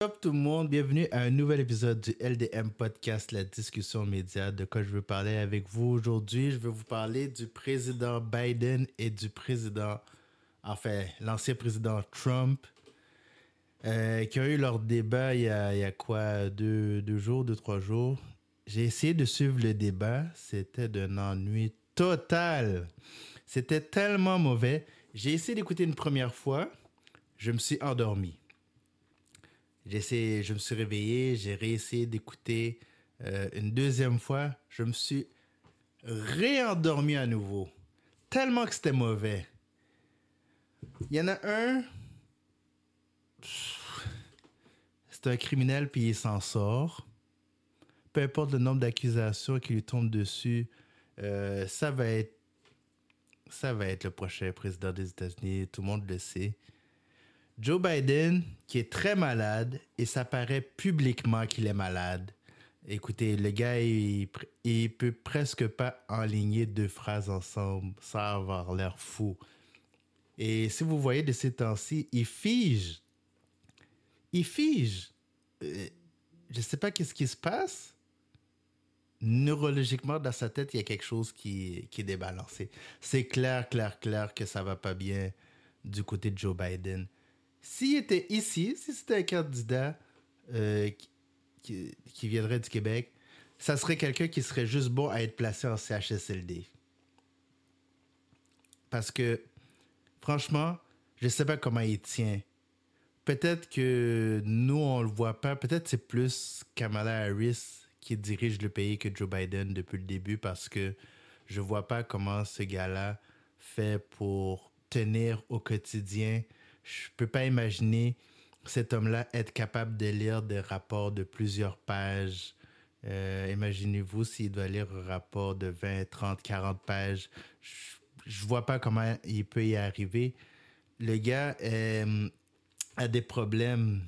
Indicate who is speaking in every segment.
Speaker 1: Top tout le monde, bienvenue à un nouvel épisode du LDM Podcast, la discussion média. De quoi je veux parler avec vous aujourd'hui? Je veux vous parler du président Biden et du l'ancien président Trump, qui ont eu leur débat il y a quoi, deux jours, 3 jours. J'ai essayé de suivre le débat, c'était d'un ennui total. C'était tellement mauvais. J'ai essayé d'écouter une première fois, je me suis endormi. Je me suis réveillé, j'ai réessayé d'écouter une deuxième fois. Je me suis réendormi à nouveau. Tellement que c'était mauvais. Il y en a un, c'est un criminel puis il s'en sort. Peu importe le nombre d'accusations qui lui tombent dessus, ça va être le prochain président des États-Unis. Tout le monde le sait. Joe Biden, qui est très malade, et ça paraît publiquement qu'il est malade. Écoutez, le gars, il peut presque pas enligner deux phrases ensemble sans avoir l'air fou. Et si vous voyez de ces temps-ci, il fige. Il fige. Je sais pas qu'est-ce qui se passe. Neurologiquement, dans sa tête, il y a quelque chose qui est débalancé. C'est clair que ça va pas bien du côté de Joe Biden. S'il était ici, si c'était un candidat qui viendrait du Québec, ça serait quelqu'un qui serait juste bon à être placé en CHSLD. Parce que, franchement, je ne sais pas comment il tient. Peut-être que nous, on le voit pas. Peut-être que c'est plus Kamala Harris qui dirige le pays que Joe Biden depuis le début parce que je vois pas comment ce gars-là fait pour tenir au quotidien. Je peux pas imaginer cet homme-là être capable de lire des rapports de plusieurs pages. Imaginez-vous s'il doit lire un rapport de 20, 30, 40 pages. Je vois pas comment il peut y arriver. Le gars a des problèmes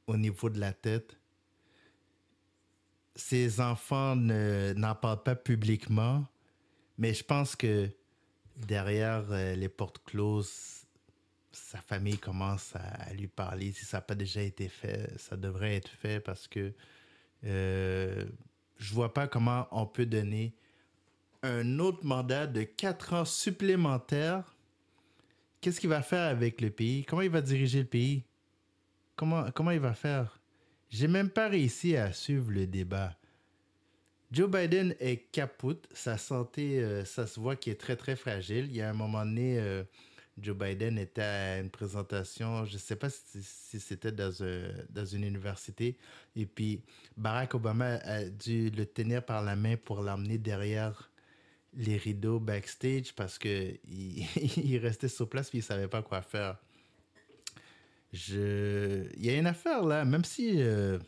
Speaker 1: au niveau de la tête. Ses enfants n'en parlent pas publiquement, mais je pense que derrière les portes closes, sa famille commence à lui parler. Si ça n'a pas déjà été fait, ça devrait être fait parce que je vois pas comment on peut donner un autre mandat de 4 ans supplémentaires. Qu'est-ce qu'il va faire avec le pays? Comment il va diriger le pays? Comment il va faire? J'ai même pas réussi à suivre le débat. Joe Biden est capote. Sa santé, ça se voit qu'il est très, très fragile. Il y a un moment donné, Joe Biden était à une présentation, je ne sais pas si c'était dans une université, et puis Barack Obama a dû le tenir par la main pour l'emmener derrière les rideaux backstage parce que il restait sur place et il ne savait pas quoi faire. Il y a une affaire là, même si je ne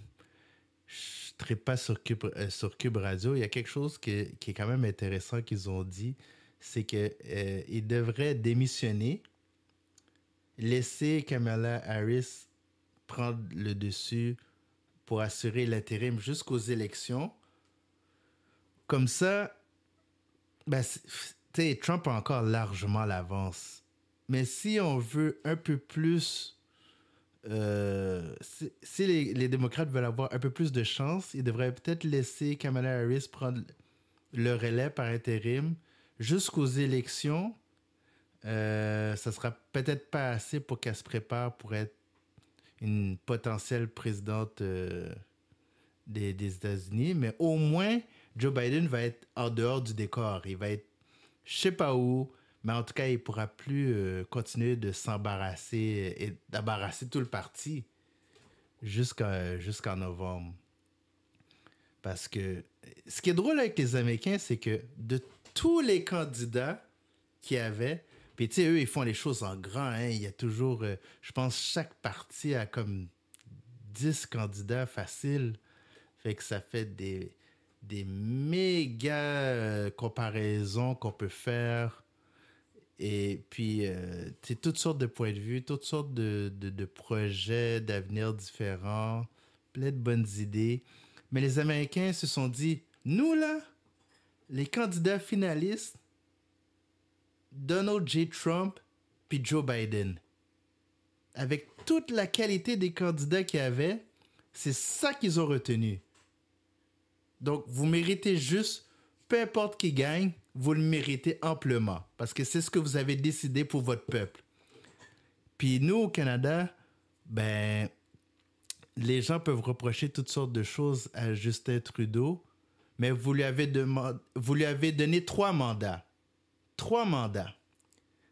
Speaker 1: tripe pas sur Cube Radio, il y a quelque chose qui est quand même intéressant qu'ils ont dit, c'est qu'ils devraient démissionner, laisser Kamala Harris prendre le dessus pour assurer l'intérim jusqu'aux élections. Comme ça, ben, Trump a encore largement l'avance. Mais si on veut un peu plus si les démocrates veulent avoir un peu plus de chance, ils devraient peut-être laisser Kamala Harris prendre le relais par intérim jusqu'aux élections. Ça sera peut-être pas assez pour qu'elle se prépare pour être une potentielle présidente des États-Unis, mais au moins Joe Biden va être en dehors du décor. Il va être je sais pas où, mais en tout cas, il pourra plus continuer de s'embarrasser et d'embarrasser tout le parti jusqu'en novembre. Parce que ce qui est drôle avec les Américains, c'est que de tous les candidats qu'il y avait, puis tu sais, eux, ils font les choses en grand. Hein, il y a toujours, je pense, chaque parti a comme 10 candidats faciles. Fait que ça fait des méga comparaisons qu'on peut faire. Et puis, tu sais, toutes sortes de points de vue, toutes sortes de projets d'avenir différents, plein de bonnes idées. Mais les Américains se sont dit, nous là, les candidats finalistes, Donald J. Trump puis Joe Biden. avec toute la qualité des candidats qu'il y avait, c'est ça qu'ils ont retenu. Donc, vous méritez juste, peu importe qui gagne, vous le méritez amplement. Parce que c'est ce que vous avez décidé pour votre peuple. Puis nous, au Canada, ben, les gens peuvent reprocher toutes sortes de choses à Justin Trudeau, mais vous lui avez donné 3 mandats. 3 mandats.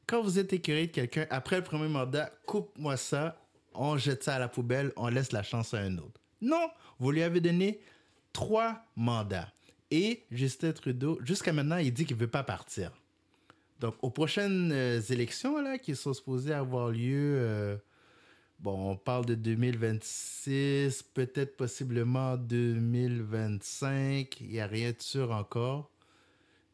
Speaker 1: Quand vous êtes écœuré de quelqu'un, après le premier mandat, coupe-moi ça, on jette ça à la poubelle, on laisse la chance à un autre. Non, vous lui avez donné 3 mandats. Et Justin Trudeau, jusqu'à maintenant, il dit qu'il ne veut pas partir. Donc, aux prochaines élections là, qui sont supposées avoir lieu, bon, on parle de 2026, peut-être possiblement 2025, il n'y a rien de sûr encore.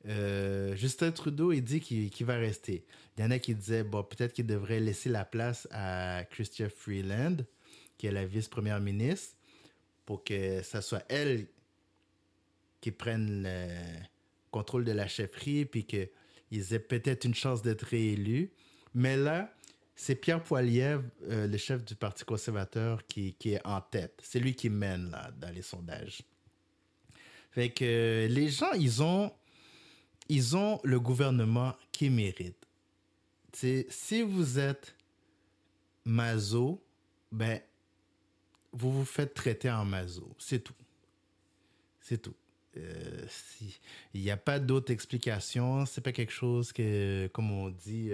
Speaker 1: Justin Trudeau, il dit qu'il va rester. Il y en a qui disaient, bon, peut-être qu'il devrait laisser la place à Chrystia Freeland, qui est la vice-première ministre, pour que ça soit elle qui prenne le contrôle de la chefferie, puis qu'ils aient peut-être une chance d'être réélus. Mais là, c'est Pierre Poilievre, le chef du Parti conservateur, qui est en tête. C'est lui qui mène là, dans les sondages. Fait que les gens, ils ont le gouvernement qu'ils méritent. T'sais, si vous êtes maso, ben, vous vous faites traiter en maso. C'est tout. C'est tout. Il n'y a pas d'autre explication. C'est pas quelque chose que, comme on dit,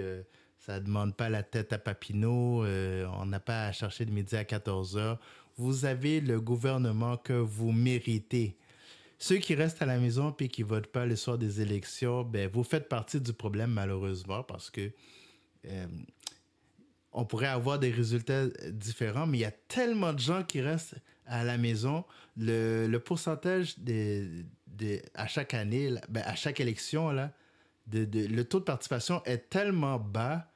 Speaker 1: ça ne demande pas la tête à Papineau. On n'a pas à chercher le midi à 14 heures. Vous avez le gouvernement que vous méritez. Ceux qui restent à la maison et qui ne votent pas le soir des élections, ben, vous faites partie du problème malheureusement parce que euh, on pourrait avoir des résultats différents, mais il y a tellement de gens qui restent à la maison. Le pourcentage à chaque année, ben, à chaque élection, là, le taux de participation est tellement bas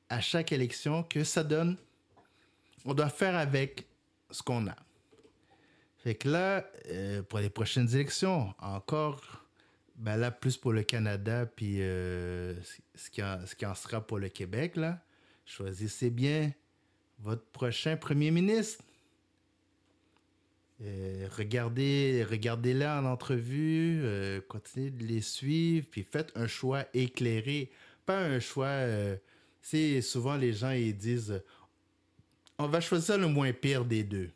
Speaker 1: à chaque élection que ça donne... On doit faire avec ce qu'on a. Fait que là, pour les prochaines élections, encore, ben là, plus pour le Canada, puis ce qui en sera pour le Québec, là, choisissez bien votre prochain premier ministre. Regardez-les en entrevue, continuez de les suivre, puis faites un choix éclairé. Pas un choix... c'est souvent les gens ils disent on va choisir le moins pire des deux.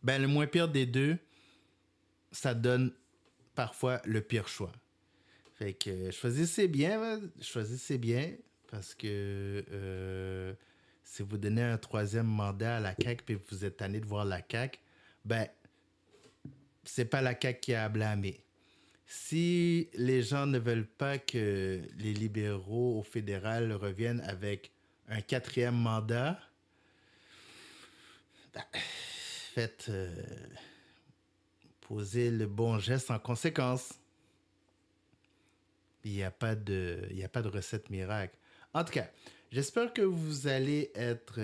Speaker 1: Ben, le moins pire des deux, ça donne parfois le pire choix. Fait que choisissez bien, parce que si vous donnez un troisième mandat à la CAQ puis vous êtes tanné de voir la CAQ, ben, c'est pas la CAQ qui a à blâmer. Si les gens ne veulent pas que les libéraux au fédéral reviennent avec un quatrième mandat, ben, faites poser le bon geste en conséquence. Il n'y a pas de recette miracle. En tout cas, j'espère que vous allez être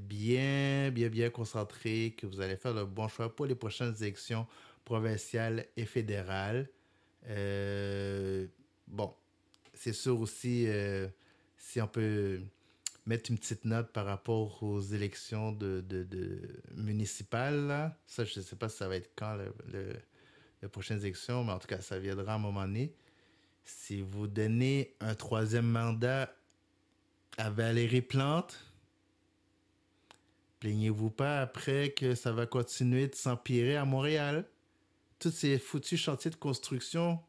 Speaker 1: bien concentré, que vous allez faire le bon choix pour les prochaines élections provinciales et fédérales. Bon, c'est sûr aussi, si on peut mettre une petite note par rapport aux élections de municipales, là. Ça, je ne sais pas si ça va être quand les prochaines élections, mais en tout cas, ça viendra à un moment donné. Si vous donnez un troisième mandat à Valérie Plante, plaignez-vous pas après que ça va continuer de s'empirer à Montréal. Tous ces foutus chantiers de construction,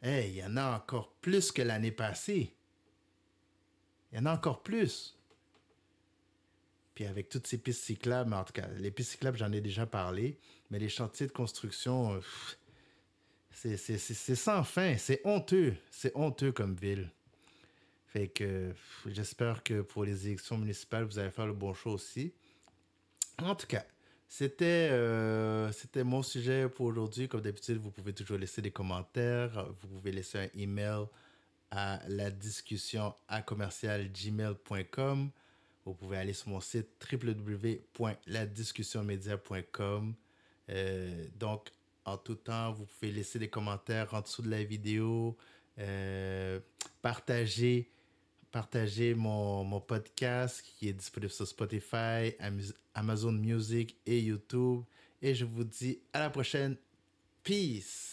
Speaker 1: hey, il y en a encore plus que l'année passée. Il y en a encore plus. Puis avec toutes ces pistes cyclables, en tout cas, les pistes cyclables, j'en ai déjà parlé, mais les chantiers de construction, c'est sans fin. C'est honteux. C'est honteux comme ville. Fait que j'espère que pour les élections municipales, vous allez faire le bon choix aussi. En tout cas, c'était mon sujet pour aujourd'hui. Comme d'habitude, vous pouvez toujours laisser des commentaires. Vous pouvez laisser un email à la discussion à commercial@gmail.com. Vous pouvez aller sur mon site www.ladiscussionmedia.com. Donc, en tout temps, vous pouvez laisser des commentaires en dessous de la vidéo, partager Partagez mon podcast qui est disponible sur Spotify, Amazon Music et YouTube. Et je vous dis à la prochaine. Peace!